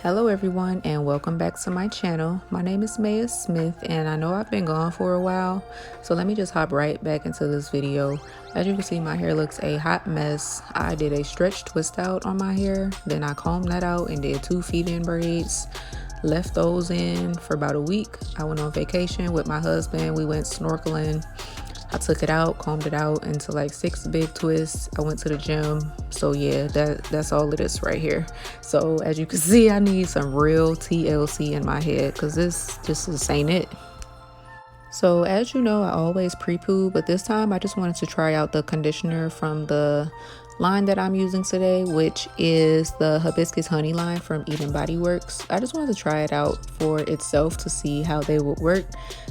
Hello everyone and welcome back to my channel. My name is Maya Smith and I know I've been gone for a while, so let me just hop right back into this video. As you can see, my hair looks a hot mess. I did a stretch twist out on my hair, then I combed that out and did 2 feed-in braids. Left those in for about a week. I went on vacation with my husband. We went snorkeling. I took it out, combed it out into like 6 big twists. I went to the gym. So yeah, that's all it is right here. So as you can see, I need some real TLC in my head because this ain't it. So as you know, I always pre-poo, but this time I just wanted to try out the conditioner from the line that I'm using today, which is the Hibiscus Honey line from Bodyworks. I just wanted to try it out for itself to see how they would work.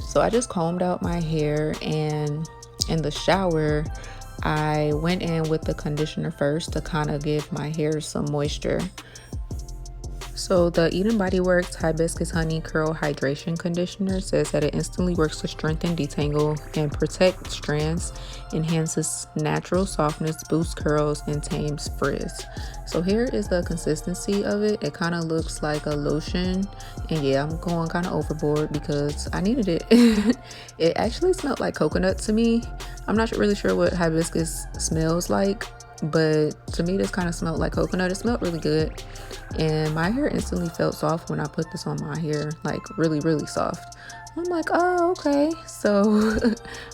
So I just combed out my hair, and in the shower I went in with the conditioner first to kind of give my hair some moisture. So the Bodyworks Hibiscus Honey Curl Hydration Conditioner says that it instantly works to strengthen, detangle, and protect strands, enhances natural softness, boosts curls, and tames frizz. So here is the consistency of it. It kind of looks like a lotion, and yeah, I'm going kind of overboard because I needed it. It actually smelled like coconut to me. I'm not really sure what hibiscus smells like, but to me this kind of smelled like coconut. It smelled really good, and my hair instantly felt soft when I put this on my hair, like really soft. I'm like, oh, okay. So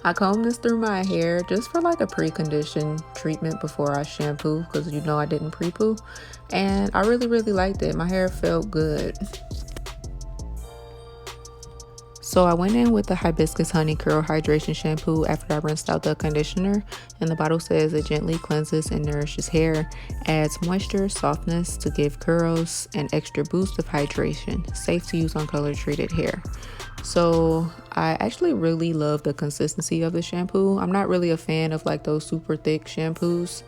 I combed this through my hair just for like a pre-condition treatment before I shampoo, because you know I didn't pre-poo, and I really liked it. My hair felt good. So I went in with the Hibiscus Honey Curl Hydration Shampoo after I rinsed out the conditioner, and the bottle says it gently cleanses and nourishes hair, adds moisture, softness to give curls, an extra boost of hydration, safe to use on color treated hair. So I actually really love the consistency of the shampoo. I'm not really a fan of like those super thick shampoos,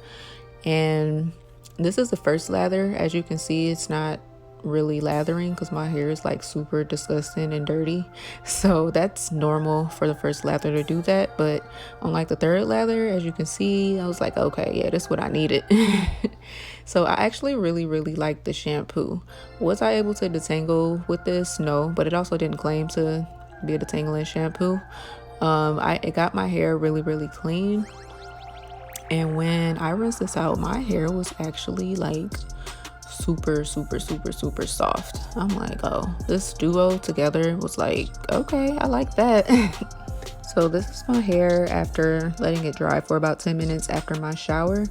and this is the first lather. As you can see, it's not really lathering because my hair is like super disgusting and dirty, so that's normal for the first lather to do that. But on like the third lather, as you can see, I was like, okay, yeah, that's what I needed. So I actually really like the shampoo. Was I able to detangle with this? No, but it also didn't claim to be a detangling shampoo. It got my hair really clean, and when I rinsed this out, my hair was actually like super soft. I'm like, oh, this duo together was like, okay, I like that. So this is my hair after letting it dry for about 10 minutes after my shower.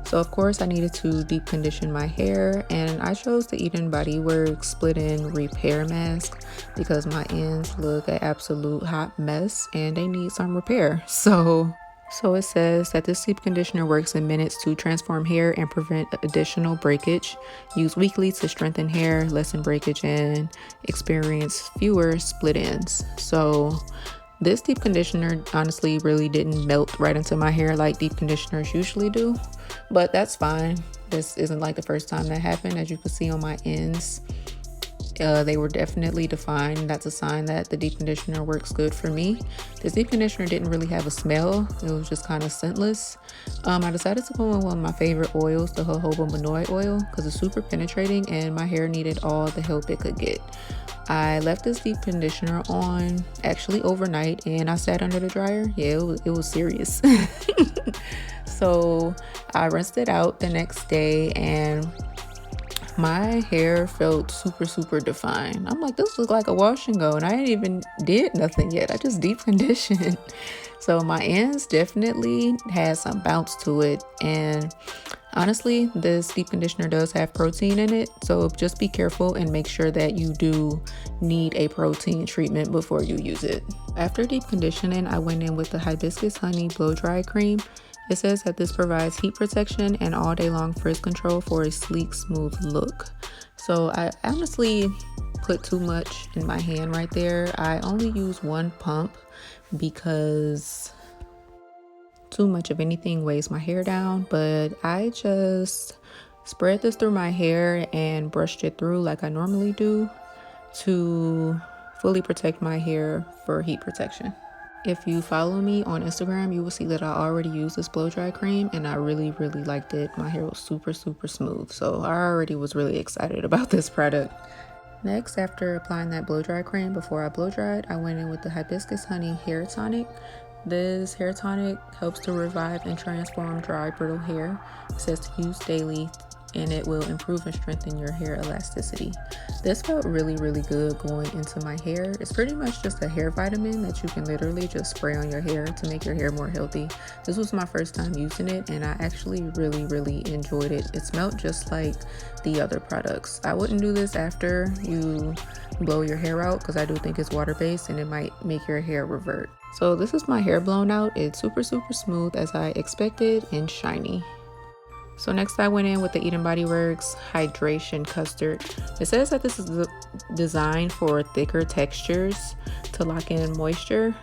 So of course I needed to deep condition my hair, and I chose the Bodyworks split-in repair mask because my ends look an absolute hot mess and they need some repair. So it says that this deep conditioner works in minutes to transform hair and prevent additional breakage. Use weekly to strengthen hair, lessen breakage, and experience fewer split ends. So this deep conditioner honestly really didn't melt right into my hair like deep conditioners usually do, but that's fine. This isn't like the first time that happened. As you can see on my ends, they were definitely defined. That's a sign that the deep conditioner works good for me. This deep conditioner didn't really have a smell. It was just kind of scentless. I decided to go in one of my favorite oils, the Jojoba monoi oil, because it's super penetrating and my hair needed all the help it could get. I left this deep conditioner on actually overnight, and I sat under the dryer. Yeah, it was serious. So I rinsed it out the next day, and my hair felt super defined. I'm like, this looks like a wash and go, and I ain't even did nothing yet. I just deep conditioned. So my ends definitely had some bounce to it, and honestly, this deep conditioner does have protein in it, so just be careful and make sure that you do need a protein treatment before you use it. After deep conditioning, I went in with the Hibiscus Honey Blow Dry Cream. It says that this provides heat protection and all day long frizz control for a sleek, smooth look. So I honestly put too much in my hand right there. I only use 1 pump because too much of anything weighs my hair down, but I just spread this through my hair and brushed it through like I normally do to fully protect my hair for heat protection. If you follow me on Instagram, you will see that I already used this blow dry cream and I really liked it. My hair was super smooth, so I already was really excited about this product. Next, after applying that blow dry cream, before I blow dried, I went in with the Hibiscus Honey hair tonic. This hair tonic helps to revive and transform dry, brittle hair. It says to use daily and it will improve and strengthen your hair elasticity. This felt really good going into my hair. It's pretty much just a hair vitamin that you can literally just spray on your hair to make your hair more healthy. This was my first time using it and I actually really enjoyed it. It smelled just like the other products. I wouldn't do this after you blow your hair out because I do think it's water-based and it might make your hair revert. So this is my hair blown out. It's super smooth as I expected and shiny. So next I went in with the Bodyworks Hydration Custard. It says that this is designed for thicker textures to lock in moisture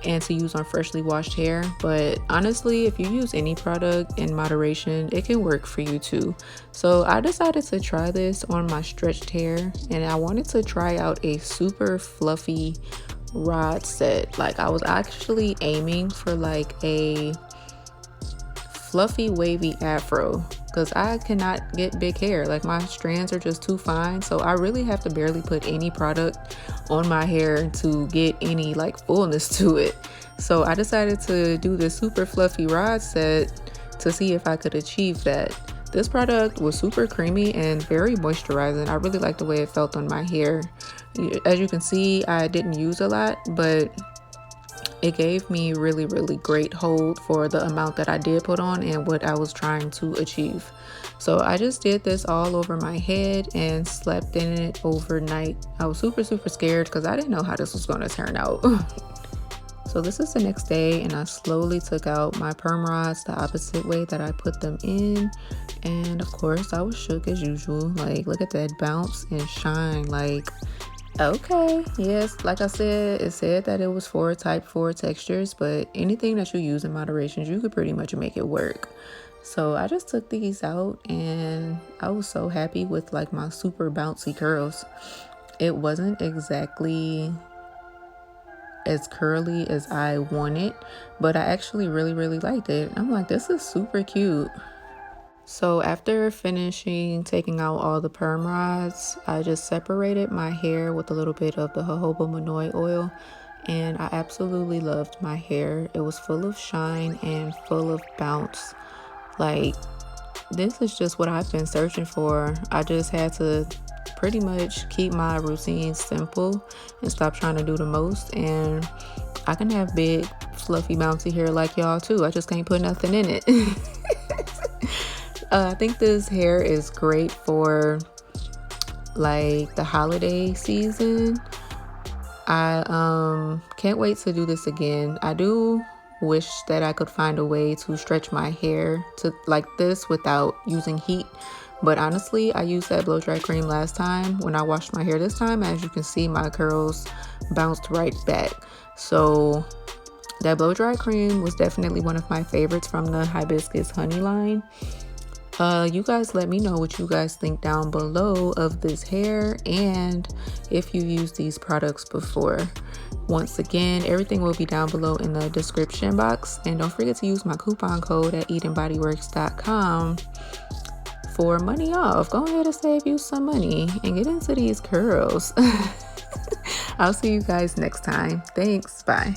and to use on freshly washed hair. But honestly, if you use any product in moderation, it can work for you too. So I decided to try this on my stretched hair and I wanted to try out a super fluffy rod set. Like I was actually aiming for like a fluffy wavy afro because I cannot get big hair. Like my strands are just too fine, so I really have to barely put any product on my hair to get any like fullness to it. So I decided to do this super fluffy rod set to see if I could achieve that. This product was super creamy and very moisturizing. I really liked the way it felt on my hair. As you can see, I didn't use a lot, but it gave me really great hold for the amount that I did put on and what I was trying to achieve. So I just did this all over my head and slept in it overnight. I was super scared because I didn't know how this was going to turn out. So this is the next day and I slowly took out my perm rods the opposite way that I put them in. And of course I was shook as usual. Like, look at that bounce and shine. Like, okay, yes, like I said, it said that it was for type 4 textures, but anything that you use in moderation, you could pretty much make it work. So I just took these out and I was so happy with like my super bouncy curls. It wasn't exactly as curly as I wanted, but I actually really liked it. I'm like, this is super cute. So after finishing taking out all the perm rods, I just separated my hair with a little bit of the jojoba monoi oil, and I absolutely loved my hair. It was full of shine and full of bounce. Like, this is just what I've been searching for. I just had to pretty much keep my routine simple and stop trying to do the most, and I can have big fluffy bouncy hair like y'all too. I just can't put nothing in it. I think this hair is great for like the holiday season. I can't wait to do this again. I do wish that I could find a way to stretch my hair to like this without using heat, but honestly I used that blow dry cream last time when I washed my hair. This time, as you can see, my curls bounced right back. So that blow dry cream was definitely one of my favorites from the Hibiscus Honey line. You guys let me know what you guys think down below of this hair and if you used these products before. Once again, everything will be down below in the description box, and don't forget to use my coupon code at edenbodyworks.com for money off. Go ahead and save you some money and get into these curls. I'll see you guys next time. Thanks. Bye.